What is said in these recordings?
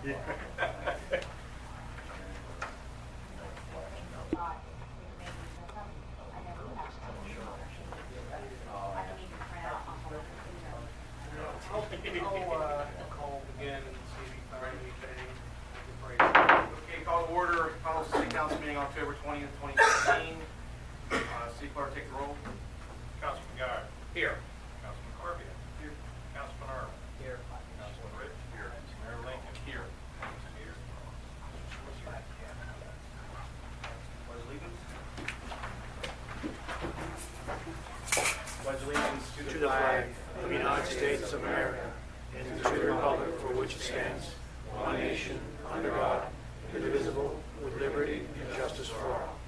Call again and see if you found anything. Okay, call to order. Call City Council meeting October 20th, 2015. City Clerk, take the roll. Councilman Guy. Here. Councilman Carpio. Here. Councilman Earl. Here. Councilman Rich. Here. Mayor Lincoln. Here. Here. Pledge allegiance. Pledge allegiance To the flag of the United States of America and to the republic for which it stands, one nation, under God, indivisible, with liberty and justice for all.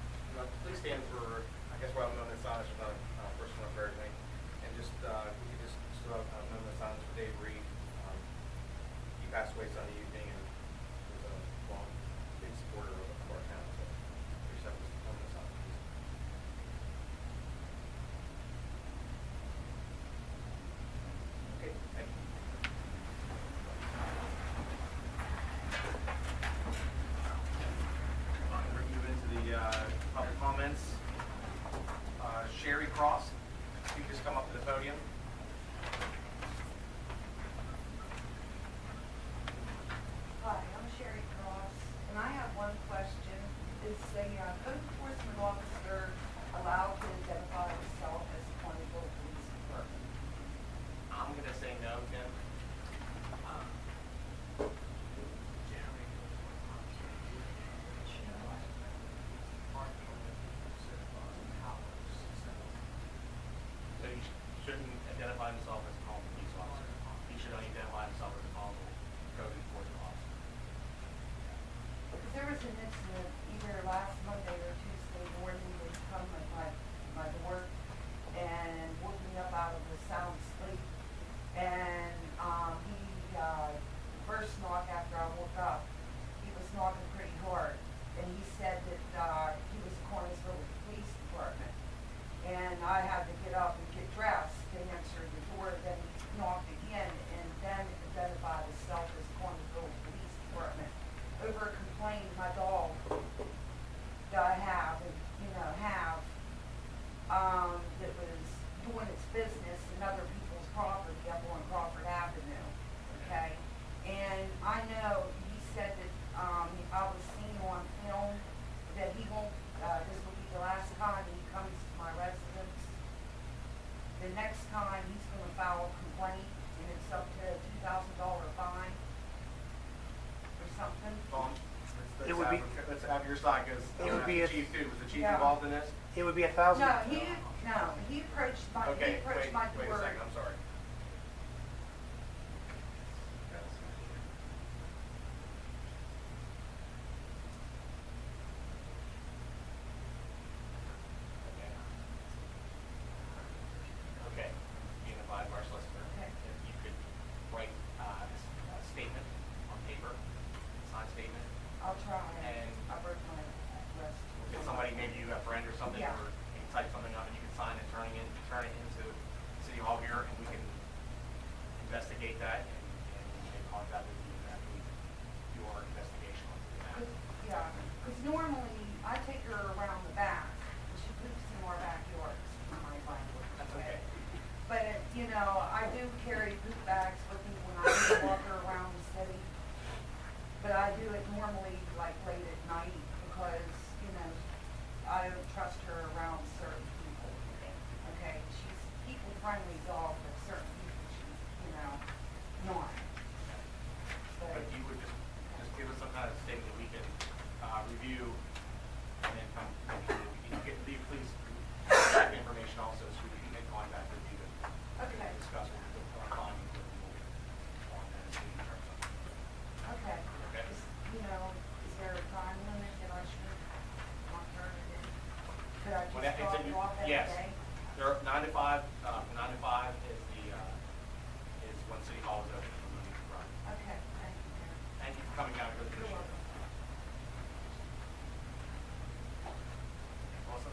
Please stand for, I guess we'll have a moment of silence for the person of everything. And just, we could just still have a moment of silence for Dave Reed. He passed away Sunday evening and was a long, big supporter of our town. So, we just have a moment of silence, please. Okay, thank you. We're going to move into the public comments. Sherry Cross, if you could just come up to the podium. Hi, I'm Sherry Cross, and I have one question. Is the code enforcement officer allowed to identify himself as Ponyville Police Department? I'm going to say no, Tim. So he shouldn't identify himself as a call police officer. He should only identify himself as a call code enforcement officer. Because there was an incident either last Monday or Tuesday morning when he come at my door and woke me up out of a sound sleep. And he, first knock after I woke up, he was knocking pretty hard. And he said that he was Cornersville Police Department. And I had to get up and get dressed to answer the door. Then he knocked again and then identified himself as Cornersville Police Department over a complaint my dog that I have, that was doing its business in other people's property up on Crawford Avenue, okay? And I know he said that, I was seen on film that he won't, this will be the last time he comes to my residence. The next time, he's gonna file a complaint, and it's up to a $2,000 fine or something. Tom, It would be- let's have your side, because It would be the a- chief too. Was the chief Yeah. involved in this? It would be $1,000. He approached my, Okay, my wait a door. second, I'm sorry. Okay, being advised by our solicitor, Okay. if you could write a statement on paper, signed statement, I'll try. And- I broke my wrist. if somebody, maybe you have a friend or something, Yeah. or you can type something up and you can sign it, turn it into City Hall here, and we can investigate that and make contact with you after we do our investigation on the matter. Yeah, because normally I take her around the back, and she poops in our backyards, in my language. That's okay. But, I do carry poop bags with me when I walk her around the city. But I do it normally like late at night because, I don't trust her around certain people. Okay, she's a people-friendly dog, but certain people she's, not. But you would just give us some kind of statement we can review, and then come, you can leave, please, that information also, so we can make contact with you and Okay. discuss what our findings with you on that in terms of. Okay. Okay. Is there a time limit that I should not turn it in? Could I Well, just it's drop you off every yes. day? There are 9 to 5, 9 to 5 is is when City Hall is open for moving to run. Okay, thank you, Mayor. Thank you for coming out, I really You're appreciate it. welcome. Melissa?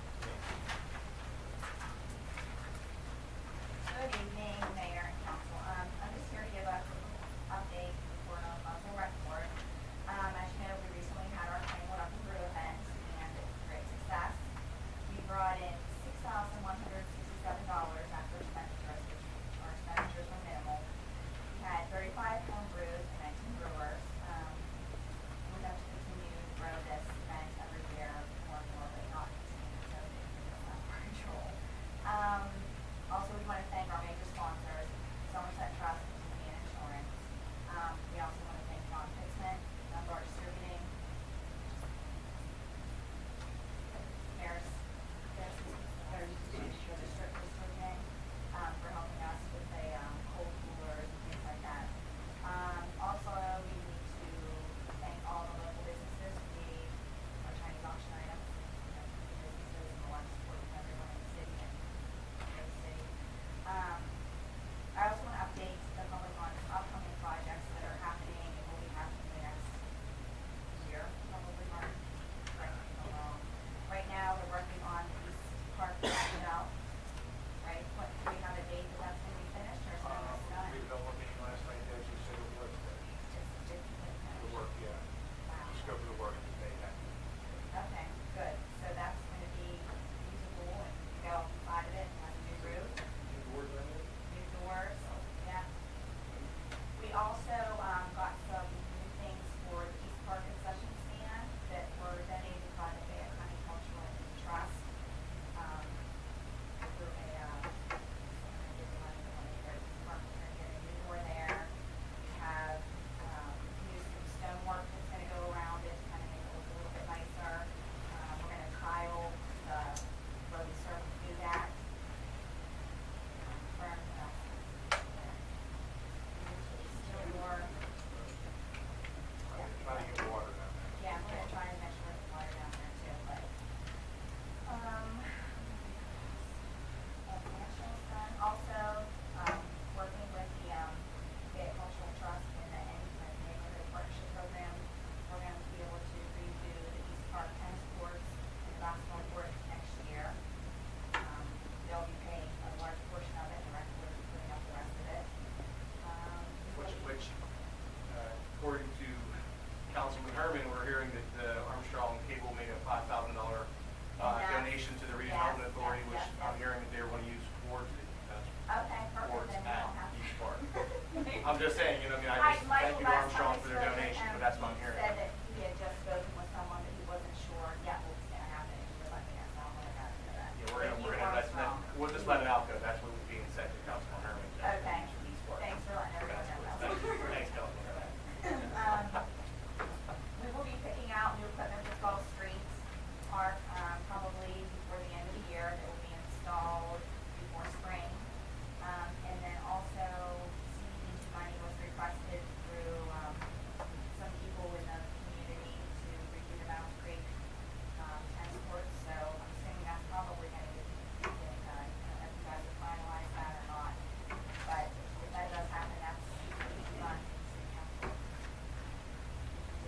Good evening, Mayor and Council. I'm just here to give a update report on Buzzell Rec Board. hearing that Armstrong Cable made a $5,000 donation to the redevelopment Yes, authority, yes, which yes, I'm yes. hearing that they want to use towards the Okay, perfect, towards then we at don't have to. East Park. I'm just saying, you know, I mean, I just thank you to Michael, last Armstrong time for we their spoke, donation, but that's what I'm hearing. He said that he had just spoken with someone, but he wasn't sure yet what was gonna happen, and he would let me know, so I'm gonna let him know that. Yeah, But you we're gonna are let, strong. we'll just let it out, though. That's what was being said to Councilman Herman. Okay, East Park. thanks for letting everyone know that. Thanks, Councilman. We will be picking out new equipment for Gulf Streets Park, probably before the end of the year, that will be installed before spring. And then also CDBG money was requested through, some people in the community to redo the Mountain Creek, tennis courts, so I'm assuming that's probably gonna get getting done. I don't know if you guys have finalized that or not, but if that does happen, that's CDBG funds in city council.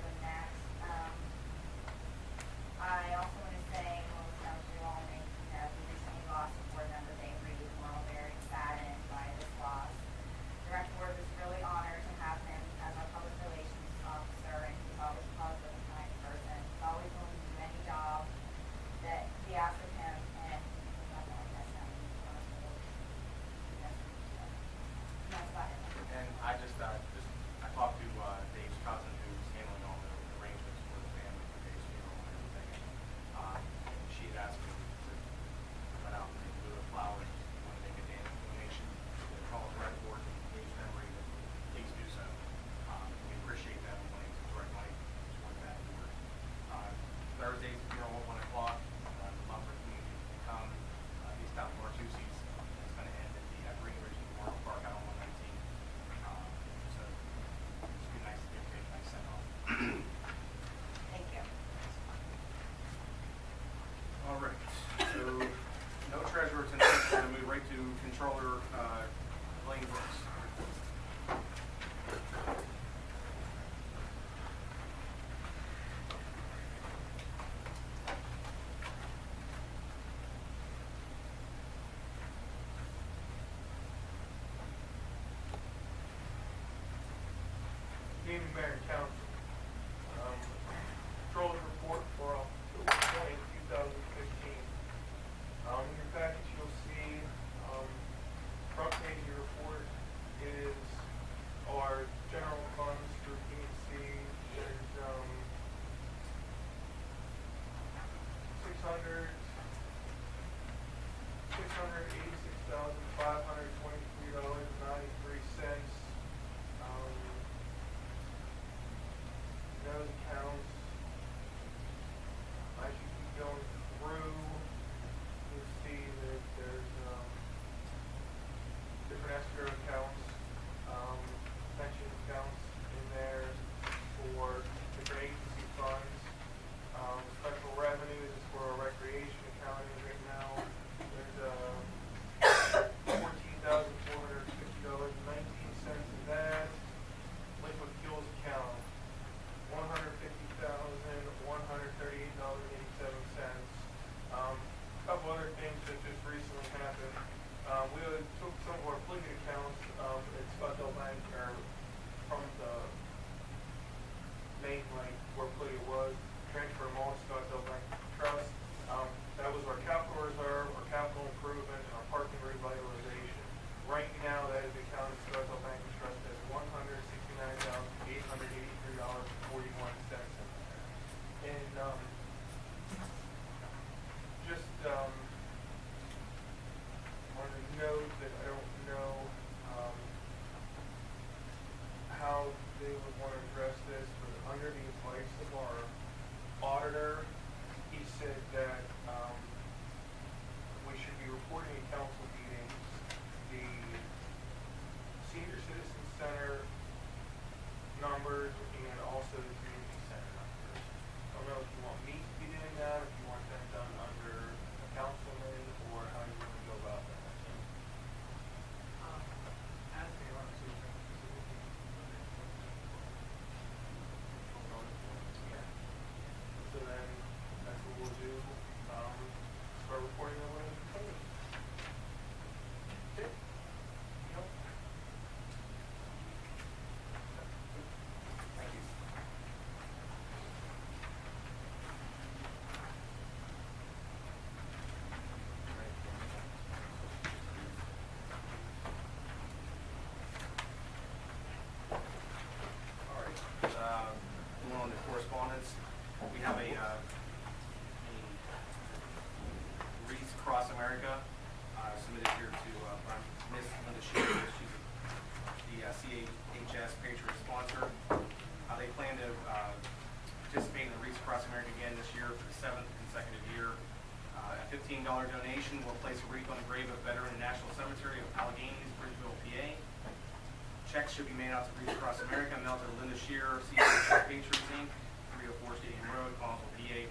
Doing that. I also want to say, well, as you all may know, we recently lost a board member, Dave Reed, and we're all very saddened by this loss. Director Ward was really honored to have him as our public relations officer, and he's always a positive and kind person. He's always willing to do any job that we ask of him, and we're not going to miss him. That's about it. And I talked to Dave's cousin who's handling all the arrangements for the family for Dave's funeral and everything. And she had asked me to run out and do the flowers when they make a donation to the College Rec Board in Dave's memory, then please do so. We appreciate that money, direct money toward that board. Thursday's funeral at 1 o'clock. The Mumford community can come. East Town Martucci's. It's going to end at the Green Ridge Memorial Park out on 119. So it's be nice to get a nice send off. Thank you. All right. So no treasurer tonight. We're going to move right to controller Blaine Brooks. Evening, Mayor and Council. Controller's report for October 20, 2015. In your package, you'll see, front page of your report is our general funds for P&C. There's, $686,523.93. Those accounts, as you keep going through, you'll see that there's, different escrow accounts, pension accounts in there for different agency funds. Special revenues is for our recreation accounting right now. There's, $14,450.19 in that. Liquid fuels account, $150,138.87. A couple other things that just recently happened. We took some of our Pliget accounts at Scottsdale Bank, or from the main, like where Pliget was, transferred them all to Scottsdale Bank Trust. That was our capital reserve, our capital improvement, and our parking revitalization. Right now, that is the account at Scottsdale Bank Trust at $169,883.41 in there. And just wanted to note that I don't know how they would want to address this, but under the advice of our auditor, he said that we should be reporting at council meetings the senior citizen center numbers and also the community center numbers. I don't know if you want me to be doing that, if you want that done under a councilman, or how you want to go about that. As they are, so you can Yeah. So then, that's what we'll do, start reporting on what it's coming. Okay. Yep. Thank you. on the correspondence. We have a Wreaths Across America submitted here to Miss Linda Shear. She's the CHS Patriot sponsor. They plan to participate in the Wreaths Across America again this year for the 7th consecutive year. A $15 donation will place a wreath on the grave of veteran in National Cemetery of Alleghenies, Bridgeville, PA. Checks should be made out to Wreaths Across America, mailed to Linda Shear, CHS Patriots Inc., 304 Stadium Road, Collinsville, PA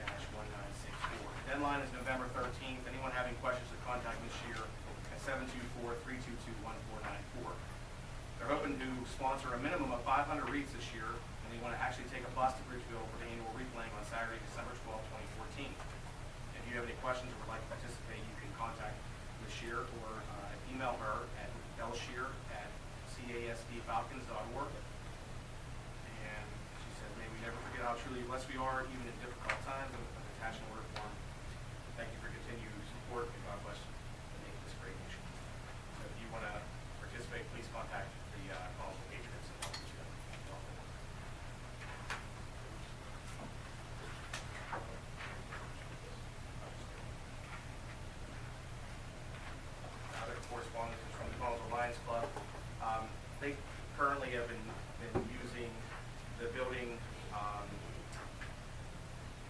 15425-1964. The deadline is November 13th. Anyone having questions should contact Ms. Shear at 724-322-1494. They're hoping to sponsor a minimum of 500 wreaths this year, and they want to actually take a bus to Bridgeville for the annual wreath laying on Saturday, December 12, 2014. If you have any questions or would like to participate, you can contact Ms. Shear or email her at lshear@casdfalcons.org. And she says, may we never forget how truly blessed we are, even in difficult times, and attach an order form. Thank you for continued support, and God bless the name of this great nation. So if you want to participate, please contact the Collinsville Patriots and help us get Other correspondence is from the Collinsville Lions Club. They currently have been using the building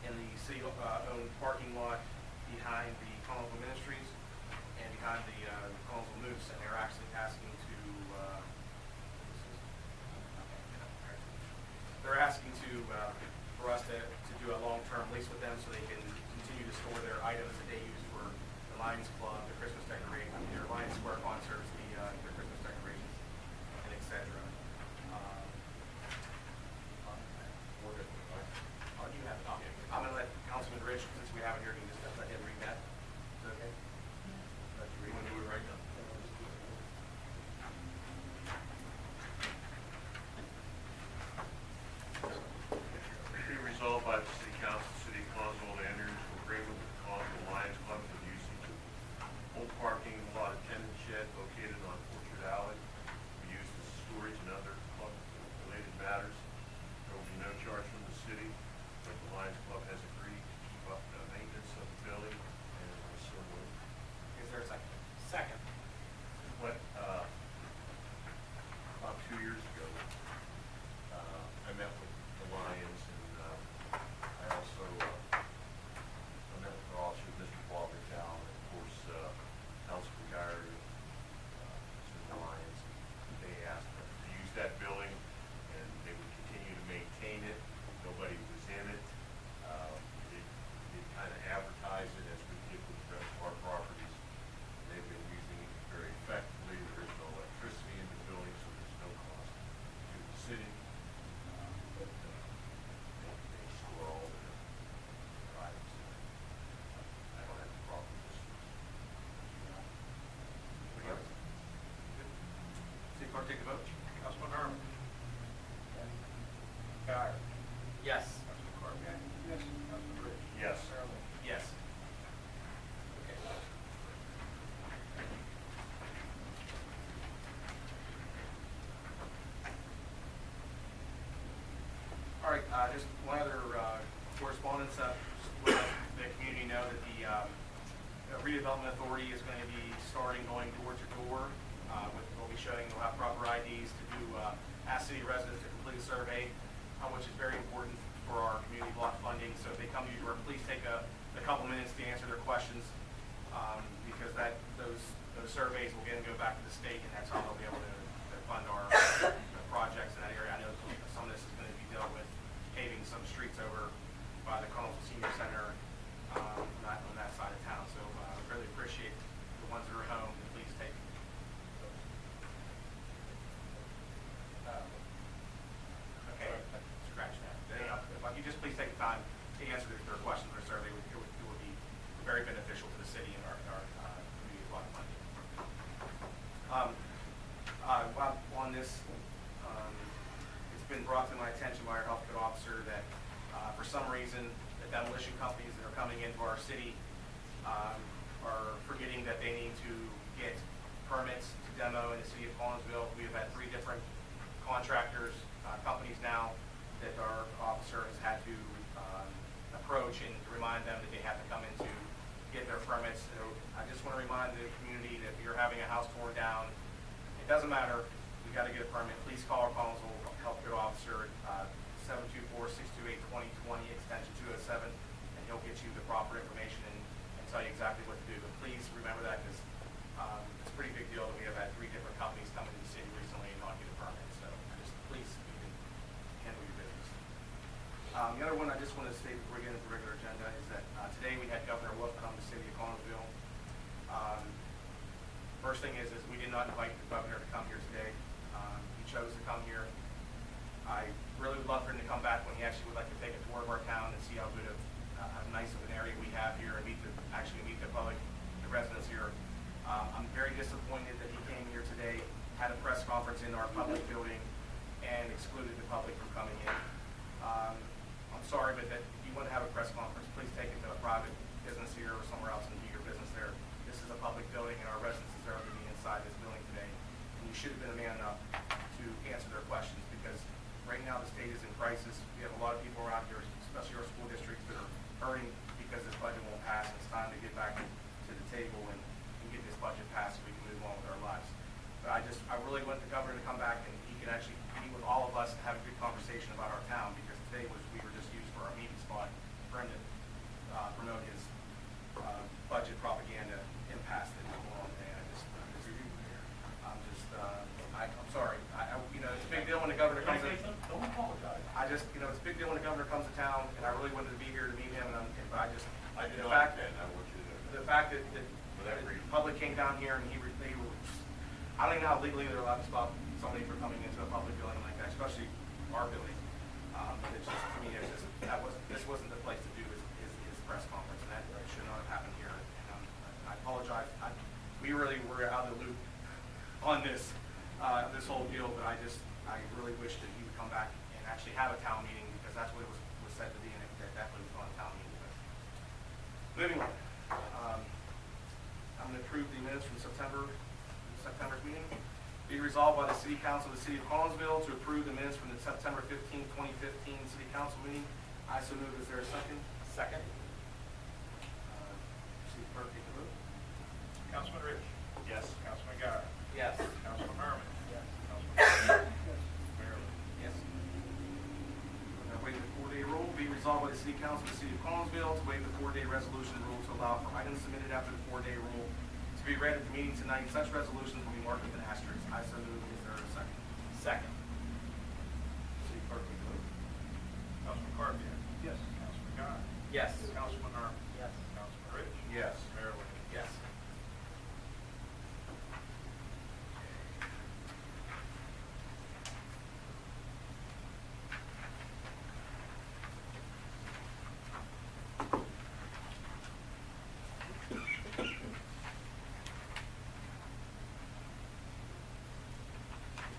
in the city-owned parking lot behind the Collinsville Ministries and behind the Collinsville Moose, and they're actually asking to for us to do a long-term lease with them so they can continue to store their items that they use for the Lions Club, the Christmas decorations, their Lions Square concerts, their Christmas decorations, and et cetera. Oh, you have it. I'm going to let Councilman Rich, since we have it here, can you just let him read that? Is that okay? Let you read. Want to do it right now? Be resolved by the City Council, City of Collinsville, to enter into agreement with the Collinsville Lions Club for the usage of old parking lot attendance shed located on Orchard Alley for use as storage and other club-related matters. There will be no charge from the city, but the Lions Club has agreed to keep up the maintenance of the building, and I so move. Is there a second? Second. What, about 2 years ago, I met with the Lions, and I also I met with the officer, Mr. Paul McDowell, and of course, Councilman Gary, Mr. Lions. They asked us to use that building, and they would continue to maintain it. Nobody was in it. They kind of advertised it as we did with the rest of our properties. They've been using it very effectively. There is no electricity in the building, so there's no cost to the city. But they store all their items. I don't have a problem with this. Anybody else? City Clerk, take the vote. Councilman Herman. Guy. Yes. Councilman Corbian. Yes. Councilman Rich. Yes. Mayor Link. Yes. Okay. All right, just one other correspondence. Just let the community know that the redevelopment authority is going to be starting going door to door. We'll be showing they'll have proper IDs to do ask city residents to complete a survey, which is very important for our community block funding. So if they come to your door, please take a couple minutes to answer their questions, because those surveys will again go back to the state, and that's how they'll be able to fund our projects in that area. I know some of this is going to be dealt with paving some streets over by the Collinsville Senior Center on that side of town. So I really appreciate the ones that are home, and please take okay, scratch that. If you just please take the time to answer their questions or survey, it would be very beneficial to the city and our community block funding. While on this, it's been brought to my attention by our health code officer that for some reason the demolition companies that are coming into our city are forgetting that they need to get permits to demo in the city of Collinsville. We have had 3 different contractors, companies now that our officer has had to approach and to remind them that they have to come in to get their permits. So I just want to remind the community that if you're having a house torn down, it doesn't matter, you got to get a permit. Please call our Collinsville Health Care Officer at 724-628-2020, extension 207, and he'll get you the proper information and tell you exactly what to do. But please remember that, because it's a pretty big deal that we have had 3 different companies come into the city recently and not get a permit. So just please, you can handle your business. The other one I just want to state before we get into the regular agenda is that today we had Governor Wolf come to the city of Collinsville. First thing is we did not invite the governor to come here today. He chose to come here. I really would love for him to come back when he actually would like to take a tour of our town and see how good of how nice of an area we have here and actually meet the public, the residents here. I'm very disappointed that he came here today, had a press conference in our public building, and excluded the public from coming in. I'm sorry, but that if you want to have a press conference, please take it to a private business here or somewhere else and do your business there. This is a public building, and our residents deserve to be inside this building today. And you should have been a man enough to answer their questions, because right now the state is in crisis. We have a lot of people around here, especially our school districts, that are hurting because this budget won't pass. It's time to get back to the table and get this budget passed so we can move on with our lives. But I really want the governor to come back and he can actually meet with all of us and have a good conversation about our town, because today we were just used for our meeting spot for him to promote his budget propaganda impasse that was going on today. I'm sorry. It's a big deal when the governor comes in. Don't apologize. It's a big deal when the governor comes to town, and I really wanted to be here to meet him, but I do the not fact, understand. I want you to. the fact that that the reason. public came down here and they were, I don't even know how legally they're allowed to stop somebody from coming into a public building like that, especially our building. But it's just, to me, this wasn't the place to do his press conference, and that should not have happened here. And I apologize. We really were out of the loop on this whole deal, but I really wish that he would come back and actually have a town meeting, because that's what it was said to be, and it definitely was not a town meeting. But moving on. I'm going to approve the minutes from September's meeting. Be resolved by the City Council of the City of Collinsville to approve the minutes from the September 15, 2015 City Council meeting. I so move. Is there a second? Second. City Clerk, take the vote. Councilman Rich. Yes. Councilman Guy. Yes. Councilman Harmon. Yes. Councilman Mayor Lo. Yes. We're going to waive the 4-day rule. Be resolved by the City Council of the City of Collinsville to waive the 4-day resolution rule to allow for items submitted after the 4-day rule to be read at the meeting tonight. Such resolutions will be marked with an asterisk. I so move. Is there a second? Second. City Clerk, take the vote. Councilman Carpenter. Yes. Councilman Guy. Yes. Councilman Harmon. Yes. Councilman Rich. Yes. Mayor Lo. Yes.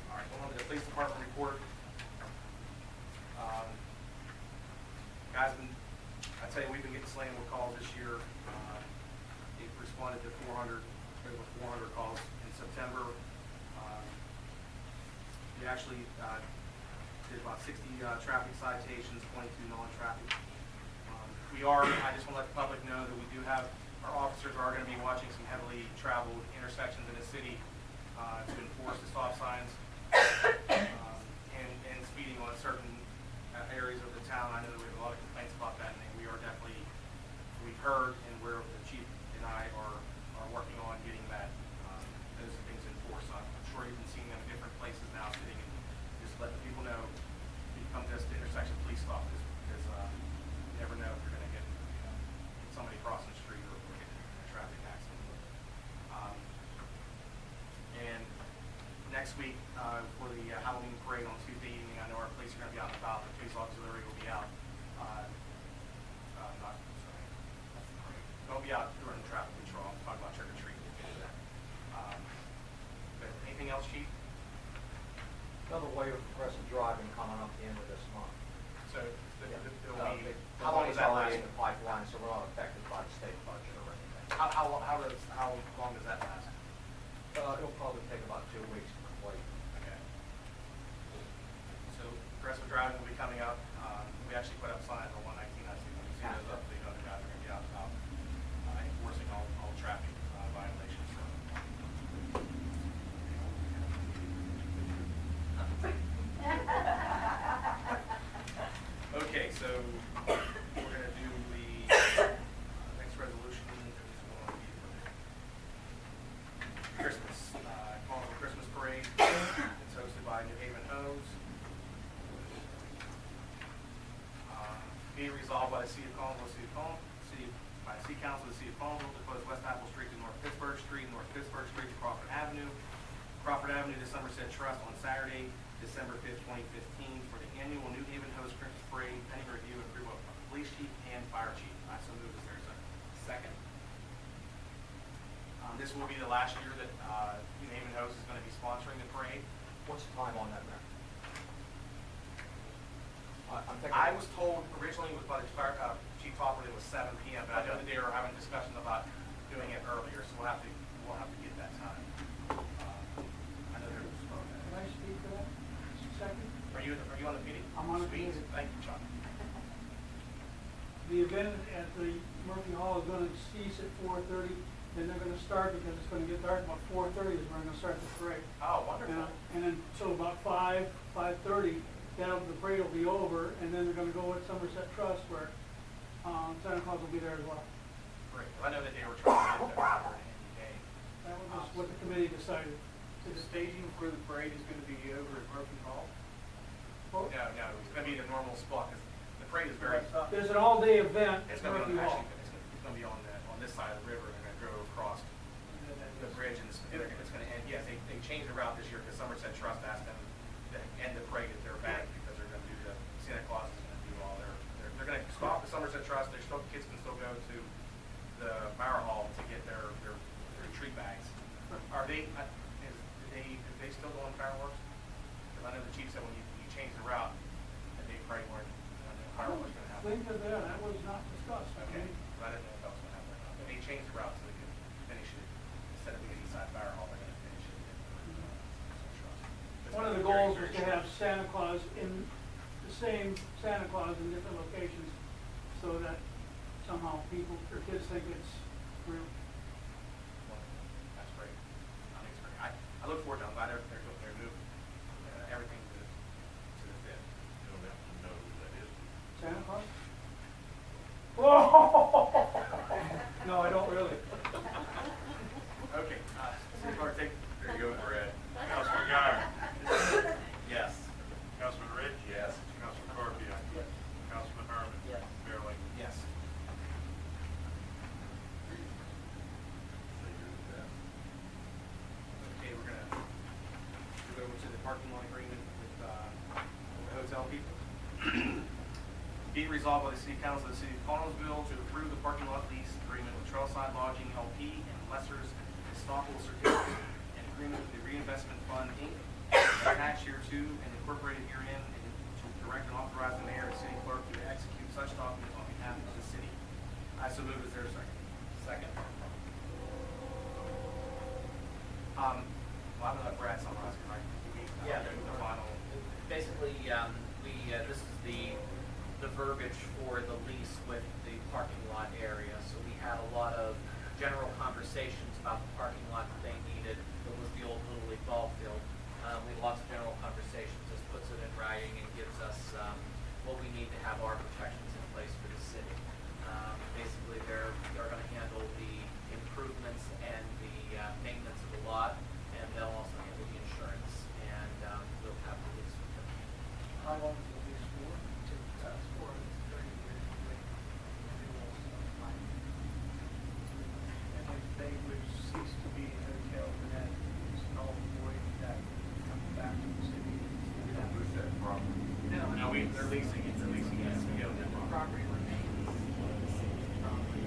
All right, going on to the police department report. Guys, I tell you, we've been getting slammed with calls this year. They've responded to over 400 calls in September. We actually did about 60 traffic citations, 22 non-traffic. I just want to let the public know that we do have, our officers are going to be watching some heavily traveled intersections in the city to enforce the stop signs and speeding on certain areas of the town. I know that we have a lot of complaints about that, and we've heard, and the chief and I are working on getting those things enforced. I'm sure you've been seeing them in different places now, sitting and just letting people know if you come to this intersection, please stop, because you never know if you're going to get somebody crossing the street or get in a traffic accident. And next week, for the Halloween parade on Tuesday evening, I know our police are going to be out and about. The police auxiliary will be out. They'll be out during the traffic control. I'm talking about trick or treat. We'll get to that. But anything else, Chief? Another wave of progressive driving coming up the end of this month. So it'll be. The How long money's does that already last? in the pipeline, so we're not affected by the state budget or anything. How long does that last? It'll probably take about 2 weeks to complete. Okay. driving will be coming up. We actually put up signs on 119. I see those up, so you know the guys are going to be out enforcing all traffic violations. Okay, so we're going to do the next resolution. This one will be for Christmas. Call the Christmas parade. It's hosted by New Haven Hose. Be resolved by the City of Collinsville, by the City Council of the City of Collinsville to close West Apple Street to North Pittsburgh Street, North Pittsburgh Street to Crawford Avenue to Somerset Trust on Saturday, December 5th, 2015, for the annual New Haven Hose Christmas Parade, pending review and approval of police chief and fire chief. I so move. Is there a second? This will be the last year that New Haven Hose is going to be sponsoring the parade. What's the time on that, Mayor? I'm thinking. I was told originally by the fire chief Topper it was 7 p.m., but I know that they were having discussions about doing it earlier, so we'll have to get that time. I know there's. Can I speak to that? Second? Are you on the meeting? I'm on the Sweet. meeting. Thank you, Chuck. The event at the Murphy Hall is gonna cease at 4:30, then they're gonna start because it's gonna get dark about 4:30 is when we're gonna start the parade. Oh, wonderful. And then, so about 5:30, the parade will be over, and then they're gonna go at Somerset Trust where, Santa Claus will be there as well. Great. I know that they were trying to get there for any day. That was what the committee decided. So the staging for the parade is going to be over at Murphy Hall? Well, No, it's going to be the normal spot because the parade is very. there's an all-day event It's at going to be Murphy on, Hall. it's going to be on this side of the river. They're going to go across the bridge and it's going to end. Yes, they changed the route this year because Somerset Trust asked them to end the parade at their bank because they're going to do Santa Claus is going to do all they're going to stop at Somerset Trust. Kids can still go to the Bower Hall to get their tree bags. Are they still doing fireworks? Because I know the chief said when you change the route that they probably weren't fireworks going to happen. Think of that was not discussed. Okay, I didn't know if that was going to happen or not. But they changed the route so they could finish it instead of being inside Bower Hall. They're going to finish it. One of the goals was to have Santa Claus in the same Santa Claus in different locations so that somehow people or kids think it's real. That's great. I think it's great. I look forward to it. I'm glad they're moving everything to the fifth. You don't have to know who that is. Santa Claus? Whoa! No, I don't really. Okay, City Clerk, take. There you go, Brad. Councilman Guyer. Yes. Councilman Rich. Yes. Councilman Corpio. Yes. Councilman Herman. Yes. Mayor Lincoln. Yes. Say you're the best. Okay, we're gonna move over to the parking lot agreement with the hotel people. Be it resolved by the City Council of the City of Collinsville to approve the parking lot lease agreement with Trailside Lodging LP and Lesser's Estoppel Certificate and agreement with the Reinvestment Fund, Inc., attached here to and incorporated herein, and to direct and authorize the mayor and city clerk to execute such documents on behalf of the city. I so move. Is there a second? Second. Well, I'm gonna let Brad summarize it, right? Yeah. The final. Basically, this is the verbiage for the lease with the parking lot area. So we had a lot of general conversations about the parking lot that they needed. It was the old Little League ball field. We had lots of general conversations. This puts it in writing and gives us what we need to have our protections in place for the city. Basically, they're going to handle the improvements and the maintenance of the lot, and they'll also handle the insurance, and we'll have the lease with them. How long is the lease for? For 30 years. And if they would cease to be a hotel, then that is null and void, that comes back to the city. We don't lose that property. No, they're leasing it. They're leasing it. We own that property. Property remains the city's property.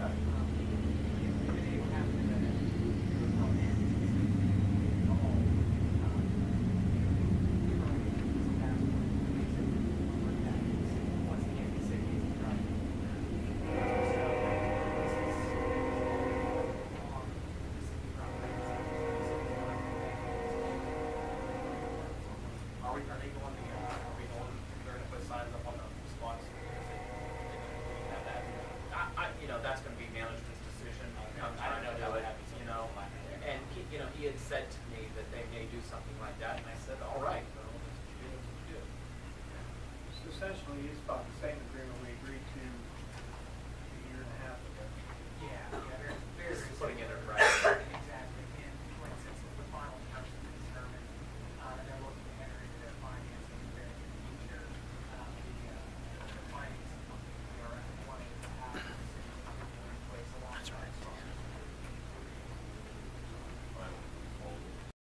Are they going, they're gonna put essentially, it's about the same agreement we agreed to